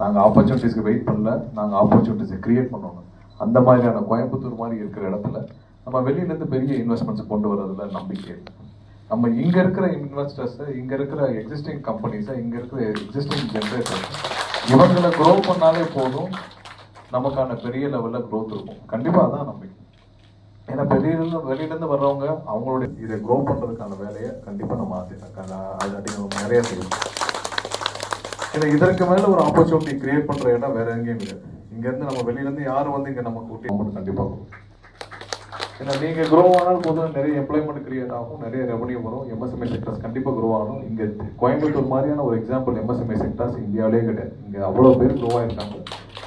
நாங்கள் ஆப்பர்ச்சுனிட்டிஸ்க்கு வெயிட் பண்ணல, நாங்கள் ஆப்பர்ச்சுனிட்டிஸை கிரியேட் பண்ணணும். அந்த மாதிரியான கோயம்புத்தூர் மாதிரி இருக்கிற இடத்துல நம்ம வெளியிலேருந்து பெரிய இன்வெஸ்ட்மெண்ட்ஸ் கொண்டு வரதுல நம்பிக்கை. நம்ம இங்கே இருக்கிற இன்வெஸ்டர்ஸை, இங்கே இருக்கிற எக்ஸிஸ்டிங் கம்பெனிஸை, இங்கே இருக்கிற எக்ஸிஸ்டிங் ஜென்ரேட்டர்ஸ் இவங்களை க்ரோ பண்ணாலே போதும், நமக்கான பெரிய லெவலில் க்ரோத் இருக்கும். கண்டிப்பாக அதான் நம்பிக்கை. ஏன்னா வெளியிலேருந்து வர்றவங்க அவங்களுடைய இதை க்ரோ பண்ணுறதுக்கான வேலையை கண்டிப்பாக நம்ம நிறைய செய்யணும். ஏன்னா இதற்கு மேலே ஒரு ஆப்பர்ச்சுனிட்டி கிரியேட் பண்ணுற இடம் வேற எங்கேயும் இல்லை. இங்கேருந்து நம்ம வெளியிலேருந்து யாரும் வந்து இங்கே நம்ம கூட்டி அமௌண்ட் கண்டிப்பாக வரும். ஏன்னா நீங்கள் க்ரோ ஆனால் போதும் நிறைய எம்ப்ளாய்மெண்ட் கிரியேட் ஆகும், நிறைய ரெவன்யூ வரும். எம்எஸ்எம்இ செக்டர்ஸ் கண்டிப்பாக க்ரோ ஆகணும். இங்கே கோயம்புத்தூர் மாதிரியான ஒரு எக்ஸாம்பிள் எம்எஸ்எம்இ செக்டர்ஸ் இந்தியாவிலே கிடையாது. இங்கே அவ்வளோ பேர் க்ரோ ஆகிருக்காங்க.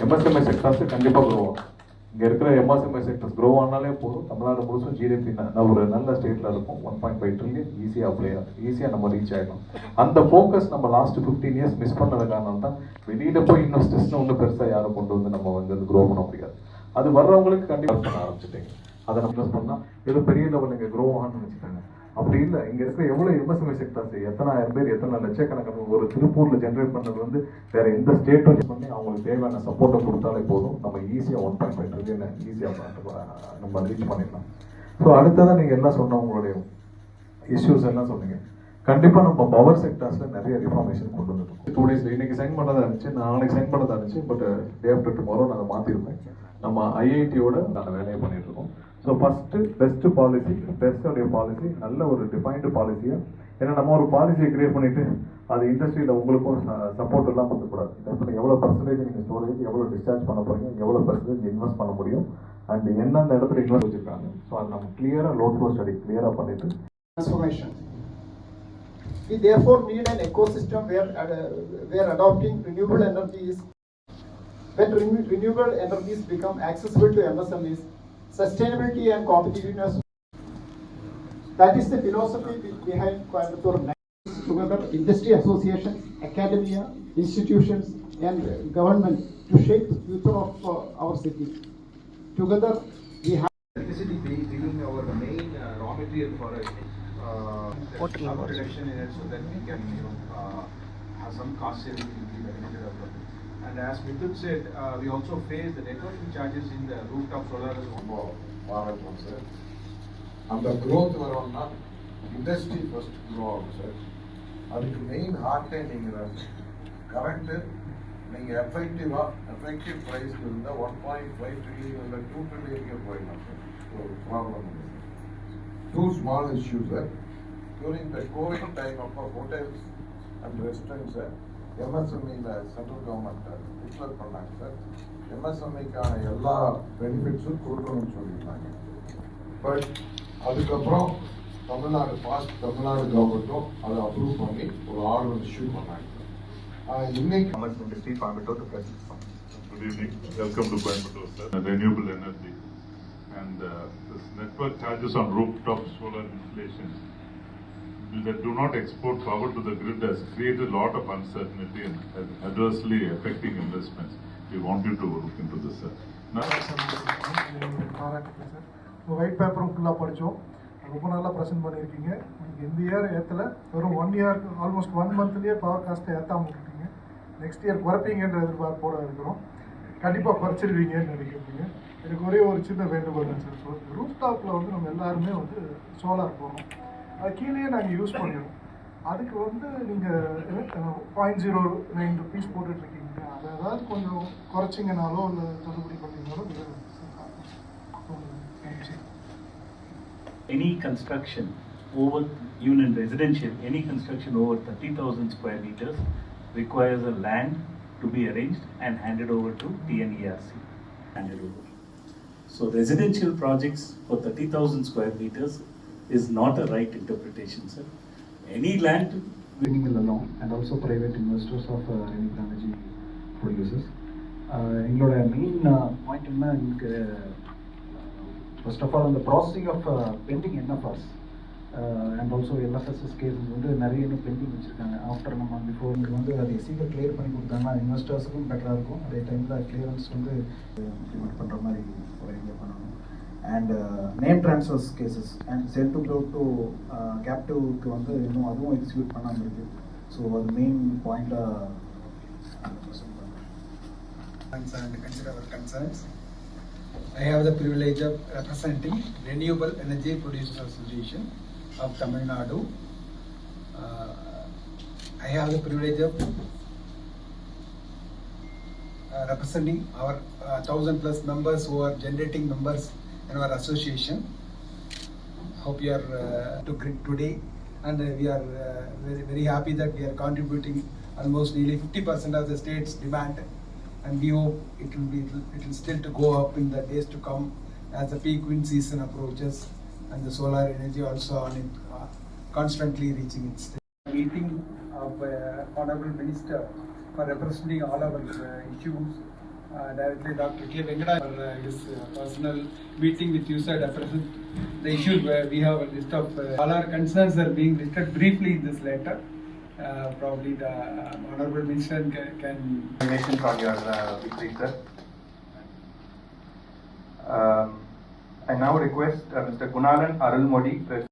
எம்எஸ்எம்இ செக்டர்ஸ் கண்டிப்பாக க்ரோ ஆகும். இங்கே இருக்கிற எம்எஸ்எம்இ செக்டர்ஸ் க்ரோ ஆனாலே போதும், தமிழ்நாடு முழுசும் ஜிடிபி ஒரு நல்ல ஸ்டேட்டில் இருக்கும். 1.5 trillion ஈஸியாக ஈஸியாக நம்ம ரீச் ஆகிடும். அந்த ஃபோக்கஸ் நம்ம லாஸ்ட் 15 years மிஸ் பண்ணது காரணம் தான் வெளியில் போய் இன்வெஸ்டர்ஸ்னு ஒன்றும் பெருசாக யாரும் கொண்டு வந்து நம்ம வந்து க்ரோ பண்ண முடியாது. அது வர்றவங்களுக்கு கண்டிப்பாக பண்ண ஆரம்பிச்சுட்டீங்க. அதை நம்ம இன்வெஸ்ட் பண்ணால் ஏதோ பெரிய லெவலில் இங்கே க்ரோ ஆகணும்னு நினச்சிட்டாங்க. அப்படி இல்லை. இங்கே இருக்கிற எவ்வளோ எம்எஸ்எம்இ செக்டர்ஸ் எத்தனாயிரம் பேர், எத்தனை லட்சக்கணக்கான ஒரு திருப்பூரில் ஜென்ரேட் பண்ணது வந்து வேற எந்த ஸ்டேட்டும் பண்ணி அவங்களுக்கு தேவையான சப்போர்ட்டை கொடுத்தாலே போதும், நம்ம ஈஸியாக 1.5 trillion ஈஸியாக நம்ம ரீச் பண்ணிடலாம். ஸோ அடுத்ததான் நீங்கள் எல்லாம் சொன்ன உங்களுடைய இஷ்யூஸ் எல்லாம் சொன்னீங்க. கண்டிப்பாக நம்ம பவர் செக்டர்ஸில் நிறைய ரிஃபார்மேஷன் கொண்டு வந்துருக்கோம். 2 days இன்னைக்கு சைன் பண்ணதா இருந்துச்சு, நாளைக்கு சைன் பண்ணதா இருந்துச்சு. பட் டே ஆஃப்டர் டுமாரோ நாங்கள் மாற்றிருப்பேன். நம்ம ஐஐடியோட நாங்கள் வேலையை பண்ணிட்டு இருக்கோம். ஸோ ஃபஸ்ட்டு பெஸ்ட் பாலிசி, பெஸ்டோடைய பாலிசி நல்ல ஒரு டிஃபைன்டு பாலிசியாக. ஏன்னா நம்ம ஒரு பாலிசியை கிரியேட் பண்ணிவிட்டு அது இண்டஸ்ட்ரியில் உங்களுக்கும் சப்போர்ட் எல்லாம் பண்ணக்கூடாது. டெஃபினட் எவ்வளோ பர்சன்டேஜ் நீங்கள் ஸ்டோரேஜ், எவ்வளோ டிஸ்சார்ஜ் பண்ண போகிறீங்க, எவ்வளோ பர்சன்டேஜ் இன்வெஸ்ட் பண்ண முடியும், அண்ட் எந்தெந்த இடத்துல இன்வெஸ்ட் வச்சுருக்காங்க. ஸோ அது நம்ம கிளியராக லோட் ஃப்ளோ ஸ்டடி கிளியராக பண்ணிவிட்டு transformation. We therefore need an ecosystem where adopting renewable energies, when renewable energies become accessible to MSMEs, sustainability and competitiveness. That is the philosophy behind Coimbatore. Together, industry associations, academia, institutions, and government to shape the future of our city. Together, we have electricity being our main raw material for carbon reduction in it, so that we can have some cost saving in the benefit of it. And as Mithun said, we also face the networking charges in the rooftop solar. மாறட்டும் sir. அந்த growth வரும்னா industry first grow ஆகும் sir. அதுக்கு main ஹார்ட்டே நீங்கள் current நீங்கள் effective price இருந்தால் 1.5 trillion இல்லை 2 trillion போயிடலாம் சார். ஒரு ப்ராப்ளம் இல்லை. Two small issues சார். During the COVID time அப்போ ஹோட்டல்ஸ் அண்ட் ரெஸ்டாரண்ட்ஸ் சார் எம்எஸ்எம்இல சென்ட்ரல் கவர்மெண்ட் டிக்ளேர் பண்ணாங்க சார். எம்எஸ்எம்இக்கான எல்லா பெனிஃபிட்ஸும் கொடுக்கணும்னு சொல்லியிருந்தாங்க. பட் அதுக்கப்புறம் தமிழ்நாடு கவர்மெண்ட்டும் அதை அப்ரூவ் பண்ணி ஒரு ஆர்டர் இஷ்யூ பண்ணாங்க. இன்னைக்கு Coimbatore to present. Good evening. Welcome to Coimbatore, sir. Renewable energy and this network charges on rooftop solar installations that do not export power to the grid has created a lot of uncertainty and adversely affecting investments. We want you to look into this, sir. White பேப்பரும் ஃபுல்லாக படித்தோம். ரொம்ப நல்லா present பண்ணியிருக்கீங்க. நீங்கள் இந்த year ஏற்றலை, வெறும் 1 year almost 1 monthலேயே power காஸ்ட்டை ஏற்றாமல் விட்டுட்டீங்க. நெக்ஸ்ட் இயர் குறைப்பீங்கன்ற எதிர்பார்ப்போடு இருக்கிறோம். கண்டிப்பாக குறைச்சிருவீங்கன்னு நினைக்கிறீங்க. எனக்கு ஒரே ஒரு சின்ன வேண்டுகோள் தான் சார். ஸோ ரூஃப் டாப்பில் வந்து நம்ம எல்லாருமே வந்து சோலார் போடுறோம். அது கீழேயே நாங்கள் யூஸ் பண்ணிடுறோம். அதுக்கு வந்து நீங்கள் 0.09 rupees போட்டுட்ருக்கீங்க. அதை ஏதாவது கொஞ்சம் குறைச்சிங்கனாலோ இல்லை தள்ளுபடி பண்ணிங்கனாலோ any construction over, even in residential, any construction over 30,000 square meters requires a land to be arranged and handed over to TNERC. Handed over. So residential projects for 30,000 square meters is not a right interpretation, sir. Any land renewable alone and also private investors of renewable energy producers. எங்களோட main point என்ன, எனக்கு first of all அந்த processing of pending NFRs and also LFSS cases வந்து நிறைய இன்னும் bending வச்சுருக்காங்க. After நம்ம before இங்கே வந்து அதை சீக்கிரம் கிளியர் பண்ணி கொடுத்தாங்கன்னா இன்வெஸ்டர்ஸுக்கும் பெட்டராக இருக்கும். அதே டைமில் கிளியரன்ஸ் வந்து இம்ப்ளிமெண்ட் பண்ணுற மாதிரி ஒரு ஐடியா பண்ணணும். And name transfers cases and sell to cloud to கேப்டிவ்க்கு வந்து இன்னும் அதுவும் எக்ஸிக்யூட் பண்ணாமல் இருக்குது. ஸோ அது மெயின் பாயிண்ட்டாக And consider our concerns. I have the privilege of representing Renewable Energy Producers Association of Tamil Nadu. I have the privilege of representing our 1,000+ members who are generating members in our association. Hope you are to greet today, and we are very happy that we are contributing almost nearly 50% of the state's demand, and we hope it will still to go up in the days to come as the peak wind season approaches and the solar energy also on it constantly reaching its state. Meeting of Honorable Minister for representing all our issues. Directly Dr. K. Venkata for his personal meeting with you, sir, represent the issues where we have a list of all our concerns are being listed briefly in this letter. Probably the Honorable Minister can. Congratulations on your victory, sir. I now request Mr. Gunalan Arulmodi,